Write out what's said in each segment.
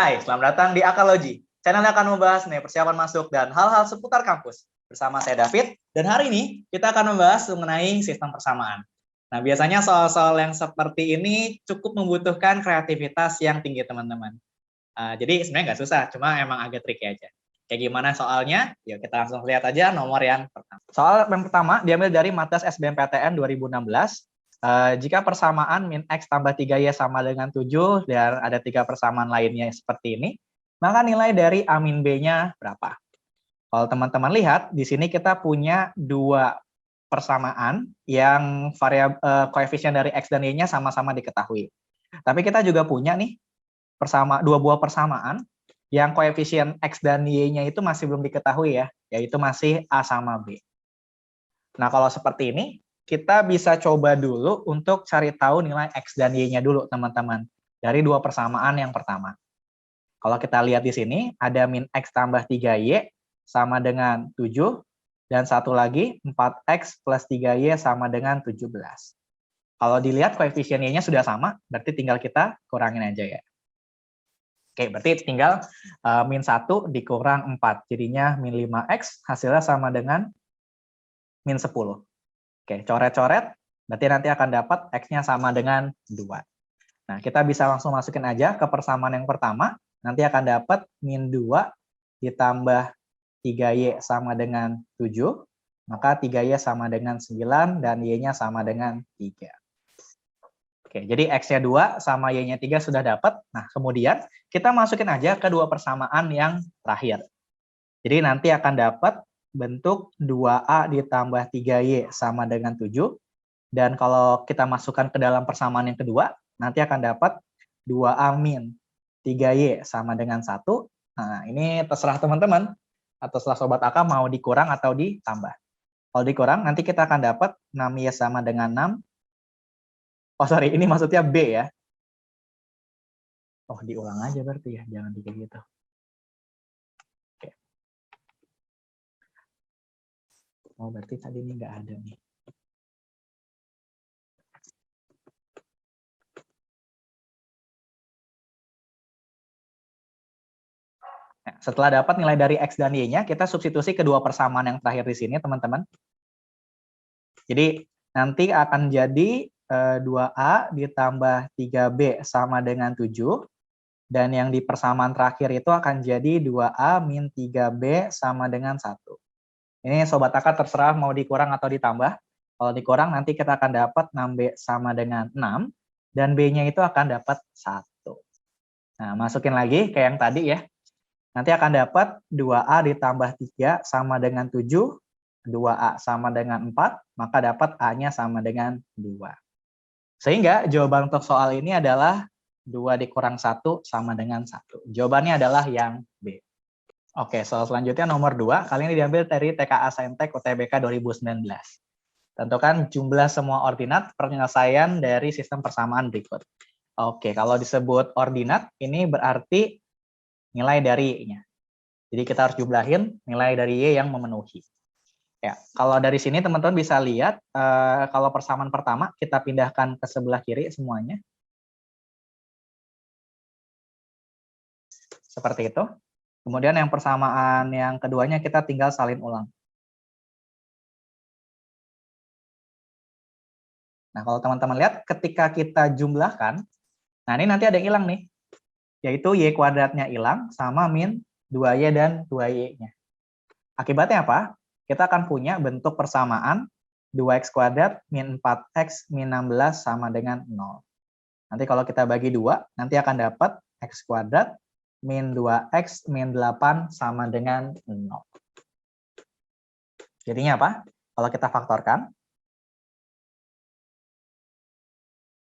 Hai, selamat datang di Akalogy. Channel yang akan membahas nih persiapan masuk dan hal-hal seputar kampus. Bersama saya David, dan hari ini kita akan membahas mengenai sistem persamaan. Nah, biasanya soal-soal yang seperti ini cukup membutuhkan kreativitas yang tinggi, teman-teman. Jadi sebenarnya nggak susah, cuma emang agak tricky aja. Kayak gimana soalnya? Yuk kita langsung lihat aja nomor yang pertama. Soal yang pertama diambil dari Mates SBMPTN 2016. Jika persamaan min X tambah 3Y sama dengan 7 dan ada 3 persamaan lainnya seperti ini, maka nilai dari A min B-nya berapa? Kalau teman-teman lihat, di sini kita punya dua persamaan yang koefisien dari X dan Y-nya sama-sama diketahui. Tapi kita juga punya nih dua buah persamaan yang koefisien X dan Y-nya itu masih belum diketahui ya, yaitu masih A sama B. Nah, kalau seperti ini, kita bisa coba dulu untuk cari tahu nilai X dan Y-nya dulu, teman-teman. Dari dua persamaan yang pertama. Kalau kita lihat di sini, ada min X tambah 3Y sama dengan 7, dan satu lagi 4X plus 3Y sama dengan 17. Kalau dilihat koefisien Y-nya sudah sama, berarti tinggal kita kurangin aja ya. Oke, berarti tinggal min 1 dikurang 4, jadinya min 5X, hasilnya sama dengan min 10. Oke, coret-coret, berarti nanti akan dapat X-nya sama dengan 2. Nah, kita bisa langsung masukin aja ke persamaan yang pertama, nanti akan dapat min 2 ditambah 3Y sama dengan 7, maka 3Y sama dengan 9, dan Y-nya sama dengan 3. Oke, jadi X-nya 2 sama Y-nya 3 sudah dapat. Nah, kemudian kita masukin aja ke dua persamaan yang terakhir. Jadi nanti akan dapat bentuk 2A ditambah 3Y sama dengan 7. Dan kalau kita masukkan ke dalam persamaan yang kedua, nanti akan dapat 2A min 3Y sama dengan 1. Nah, ini terserah teman-teman, atau terserah Sobat AK mau dikurang atau ditambah. Kalau dikurang, nanti kita akan dapat 6Y sama dengan 6. Oh, sorry, ini maksudnya B ya. Oh, diulang aja berarti ya, jangan kayak gitu. Oh, berarti tadi ini nggak ada nih. Nah, setelah dapat nilai dari X dan Y-nya, kita substitusi kedua persamaan yang terakhir di sini, teman-teman. Jadi, nanti akan jadi 2A ditambah 3B sama dengan 7. Dan yang di persamaan terakhir itu akan jadi 2A min 3B sama dengan 1. Ini Sobat AK terserah mau dikurang atau ditambah. Kalau dikurang nanti kita akan dapat 6B sama dengan 6. Dan B-nya itu akan dapat 1. Nah, masukin lagi kayak yang tadi ya. Nanti akan dapat 2A ditambah 3 sama dengan 7. 2A sama dengan 4. Maka dapat A-nya sama dengan 2. Sehingga jawaban untuk soal ini adalah 2 dikurang 1 sama dengan 1. Jawabannya adalah yang B. Oke, soal selanjutnya nomor 2. Kali ini diambil dari TKA Saintek UTBK 2019. Tentukan jumlah semua ordinat penyelesaian dari sistem persamaan berikut. Oke, kalau disebut ordinat, ini berarti nilai dari Y-nya. Jadi kita harus jumlahin nilai dari Y yang memenuhi. Ya, kalau dari sini teman-teman bisa lihat, kalau persamaan pertama kita pindahkan ke sebelah kiri semuanya. Seperti itu. Kemudian yang persamaan yang keduanya kita tinggal salin ulang. Nah, kalau teman-teman lihat ketika kita jumlahkan, nah ini nanti ada yang hilang nih, yaitu Y kuadratnya hilang sama min 2Y dan 2Y-nya. Akibatnya apa? Kita akan punya bentuk persamaan 2X kuadrat min 4X min 16 sama dengan 0. Nanti kalau kita bagi 2, nanti akan dapat X kuadrat min 2X min 8 sama dengan 0. Jadinya apa? Kalau kita faktorkan,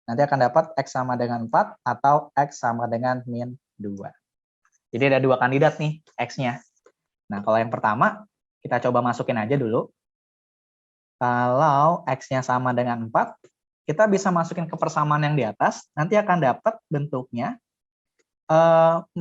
nanti akan dapat X sama dengan 4 atau X sama dengan min 2. Jadi ada dua kandidat nih X-nya. Nah, kalau yang pertama, kita coba masukin aja dulu. Kalau X-nya sama dengan 4, kita bisa masukin ke persamaan yang di atas, nanti akan dapat bentuknya 16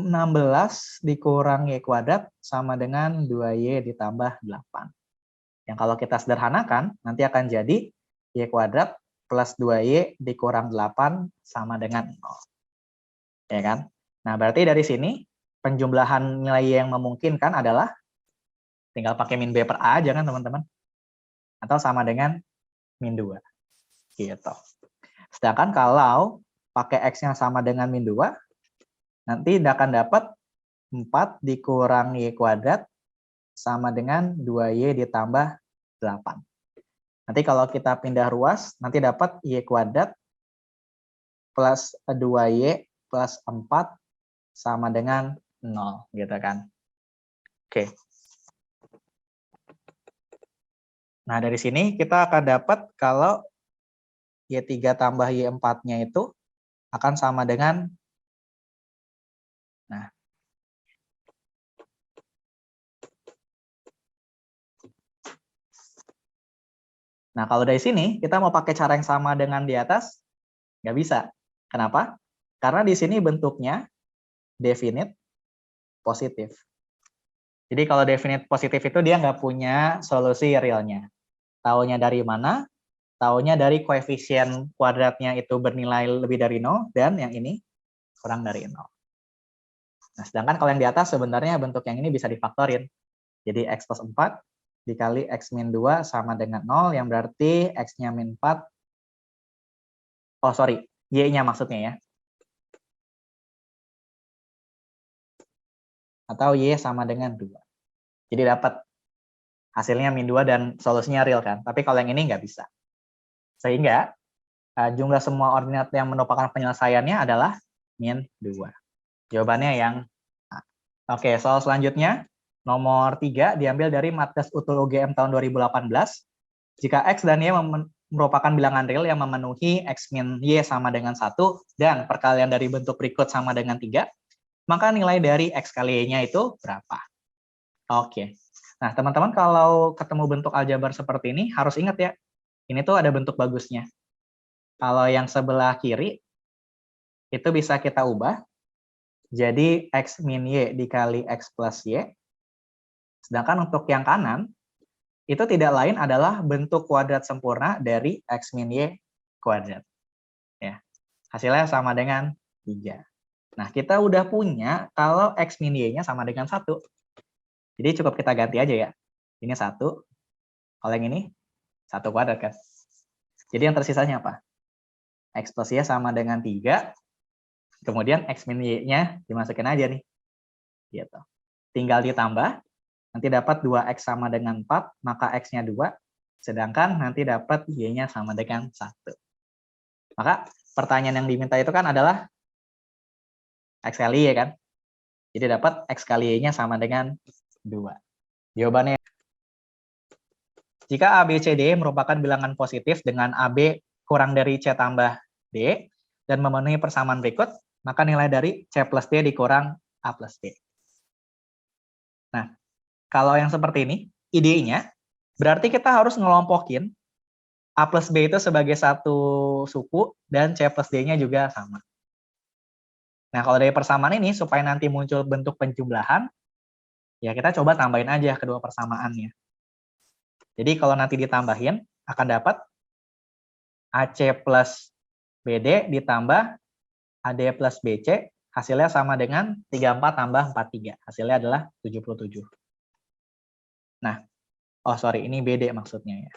dikurang Y kuadrat sama dengan 2Y ditambah 8. Yang kalau kita sederhanakan, nanti akan jadi Y kuadrat plus 2Y dikurang 8 sama dengan 0. Ya kan? Nah, berarti dari sini penjumlahan nilai Y yang memungkinkan adalah tinggal pakai min B per A aja kan teman-teman. Atau sama dengan min 2. Gitu. Sedangkan kalau pakai X-nya sama dengan min 2, nanti akan dapat 4 dikurang Y kuadrat sama dengan 2Y ditambah 8. Nanti kalau kita pindah ruas, nanti dapat Y kuadrat plus 2Y plus 4 sama dengan 0, gitu kan. Oke. Nah, dari sini kita akan dapat kalau Y3 tambah Y4-nya itu akan sama dengan, nah kalau dari sini kita mau pakai cara yang sama dengan di atas, nggak bisa. Kenapa? Karena di sini bentuknya definite positif. Jadi kalau definite positif itu dia nggak punya solusi realnya. Taunya dari mana? Taunya dari koefisien kuadratnya itu bernilai lebih dari 0, dan yang ini kurang dari 0. Nah, sedangkan kalau yang di atas sebenarnya bentuk yang ini bisa difaktorin. Jadi X plus 4 dikali X min 2 sama dengan 0, yang berarti X-nya min 4, oh sorry, Y-nya maksudnya ya. Atau Y sama dengan 2. Jadi dapat hasilnya min 2 dan solusinya real kan. Tapi kalau yang ini nggak bisa. Sehingga jumlah semua ordinat yang merupakan penyelesaiannya adalah min 2. Jawabannya yang A. Oke, soal selanjutnya. Nomor 3 diambil dari Matgas Utul UGM tahun 2018. Jika X dan Y merupakan bilangan real yang memenuhi X min Y sama dengan 1 dan perkalian dari bentuk berikut sama dengan 3, maka nilai dari X kali Y-nya itu berapa? Oke. Nah, teman-teman kalau ketemu bentuk aljabar seperti ini, harus ingat ya, ini tuh ada bentuk bagusnya. Kalau yang sebelah kiri, itu bisa kita ubah jadi X min Y dikali X plus Y. Sedangkan untuk yang kanan, itu tidak lain adalah bentuk kuadrat sempurna dari X min Y kuadrat. Ya. Hasilnya sama dengan 3. Nah, kita udah punya kalau X min Y-nya sama dengan 1. Jadi cukup kita ganti aja ya. Ini 1, kalau yang ini 1 kuadrat kan. Jadi yang tersisanya apa? X plus Y sama dengan 3, kemudian X min Y-nya dimasukin aja nih. Gitu. Tinggal ditambah, nanti dapat 2X sama dengan 4, maka X-nya 2, sedangkan nanti dapat Y-nya sama dengan 1. Maka pertanyaan yang diminta itu kan adalah X kali Y kan? Jadi dapat X kali Y-nya sama dengan 2. Jawabannya, jika ABCD merupakan bilangan positif dengan AB kurang dari C tambah D dan memenuhi persamaan berikut, maka nilai dari C plus D dikurang A plus D. Nah, kalau yang seperti ini, idenya berarti kita harus ngelompokin A plus B itu sebagai satu suku dan C plus D-nya juga sama. Nah, kalau dari persamaan ini, supaya nanti muncul bentuk penjumlahan, ya kita coba tambahin aja kedua persamaannya. Jadi kalau nanti ditambahin, akan dapat AC plus BD ditambah AD plus BC, hasilnya sama dengan 34 tambah 43. Hasilnya adalah 77. Nah, oh sorry, ini BD maksudnya ya.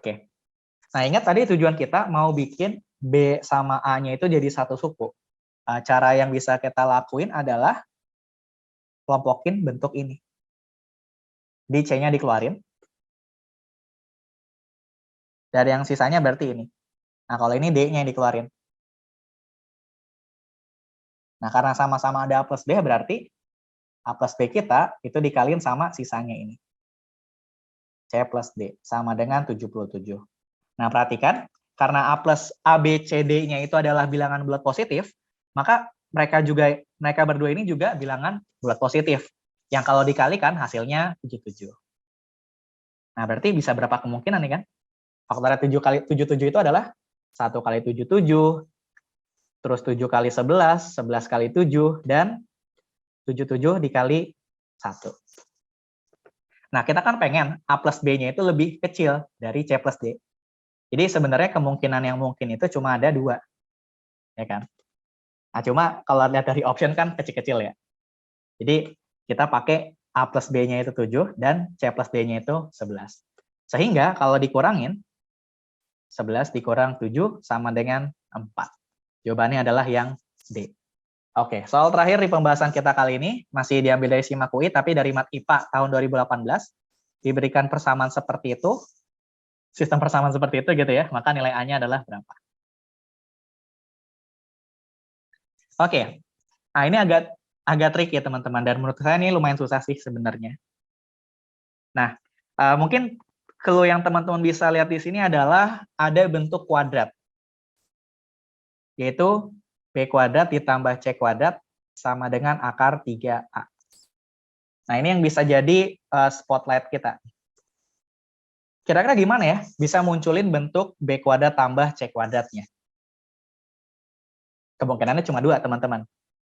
Oke. Nah, ingat tadi tujuan kita mau bikin B sama A-nya itu jadi satu suku. Cara yang bisa kita lakuin adalah kelompokin bentuk ini. Di C-nya dikeluarin. Dari yang sisanya berarti ini. Nah, kalau ini D-nya yang dikeluarin. Nah, karena sama-sama ada A plus B, berarti A plus B kita itu dikaliin sama sisanya ini. C plus D, sama dengan 77. Nah, perhatikan, karena A plus A, B, C, D-nya itu adalah bilangan bulat positif, maka mereka berdua ini juga bilangan bulat positif. Yang kalau dikalikan hasilnya 77. Nah, berarti bisa berapa kemungkinan nih kan? Faktornya 7 kali 77 itu adalah 1 kali 77, terus 7 kali 11, 11 kali 7, dan 77 dikali 1. Nah, kita kan pengen A plus B-nya itu lebih kecil dari C plus D. Jadi sebenarnya kemungkinan yang mungkin itu cuma ada 2. ya kan? Nah, cuma kalau lihat dari option kan kecil-kecil ya. Jadi kita pakai A plus B-nya itu 7 dan C plus D-nya itu 11. Sehingga kalau dikurangin, 11 dikurang 7 sama dengan 4. Jawabannya adalah yang D. Oke, soal terakhir di pembahasan kita kali ini masih diambil dari SIMAK UI, tapi dari Mat IPA tahun 2018 diberikan persamaan seperti itu, sistem persamaan seperti itu gitu ya, maka nilai A-nya adalah berapa? Oke, nah ini agak trik ya teman-teman, dan menurut saya ini lumayan susah sih sebenarnya. Nah, mungkin clue yang teman-teman bisa lihat di sini adalah ada bentuk kuadrat, yaitu B kuadrat ditambah C kuadrat sama dengan akar 3A. Nah, ini yang bisa jadi spotlight kita. Kira-kira gimana ya bisa munculin bentuk B kuadrat tambah C kuadratnya? Kemungkinannya cuma dua, teman-teman.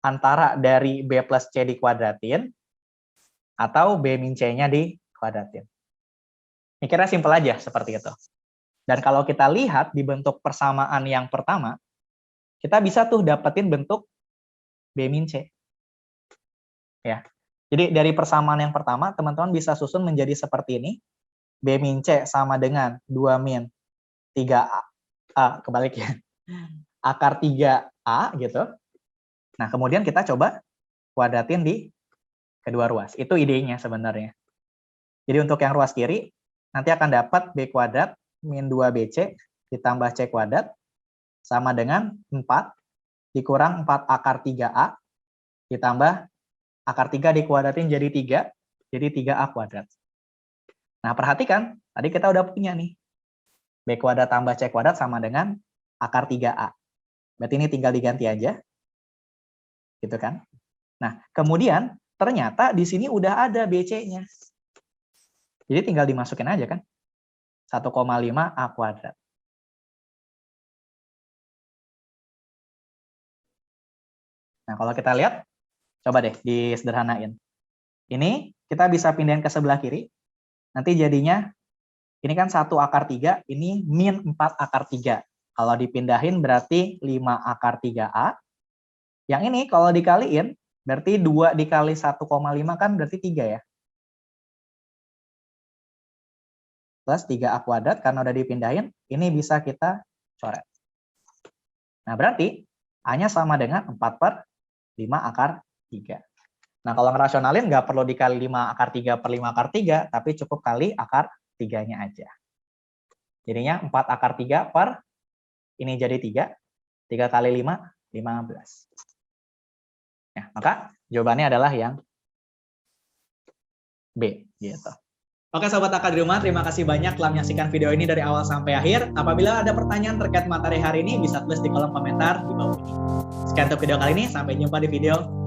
Antara dari B plus C dikuadratin, atau B min C-nya dikuadratin. Mikirnya simpel aja seperti itu. Dan kalau kita lihat di bentuk persamaan yang pertama, kita bisa tuh dapetin bentuk B min C. Ya. Jadi dari persamaan yang pertama, teman-teman bisa susun menjadi seperti ini. B min C sama dengan 2 min 3A, kebalik ya. Akar 3A gitu. Nah, kemudian kita coba kuadratin di kedua ruas. Itu idenya sebenarnya. Jadi untuk yang ruas kiri, nanti akan dapat B kuadrat min 2BC ditambah C kuadrat sama dengan 4 dikurang 4 akar 3A ditambah akar 3 dikuadratin jadi 3, jadi 3A kuadrat. Nah, perhatikan, tadi kita udah punya nih. B kuadrat tambah C kuadrat sama dengan akar 3A. Berarti ini tinggal diganti aja. Gitu kan? Nah, kemudian ternyata di sini udah ada BC-nya. Jadi tinggal dimasukin aja kan. 1,5A kuadrat. Nah, kalau kita lihat, coba deh disederhanain. Ini kita bisa pindahin ke sebelah kiri. Nanti jadinya, ini kan 1 akar 3, ini min 4 akar 3. Kalau dipindahin berarti 5 akar 3A. Yang ini kalau dikaliin, berarti 2 dikali 1,5 kan berarti 3 ya. Plus 3A kuadrat, karena udah dipindahin, ini bisa kita coret. Nah, berarti A-nya sama dengan 4 per 5 akar 3. Nah, kalau ngerasionalin nggak perlu dikali 5 akar 3 per 5 akar 3, tapi cukup kali akar 3-nya aja. Jadinya 4 akar 3 per, ini jadi 3, 3 kali 5, 15. Nah, maka jawabannya adalah yang B, gitu. Oke Sobat AK di rumah, terima kasih banyak telah menyaksikan video ini dari awal sampai akhir. Apabila ada pertanyaan terkait materi hari ini, bisa tulis di kolom komentar di bawah ini. Sekian untuk video kali ini, sampai jumpa di video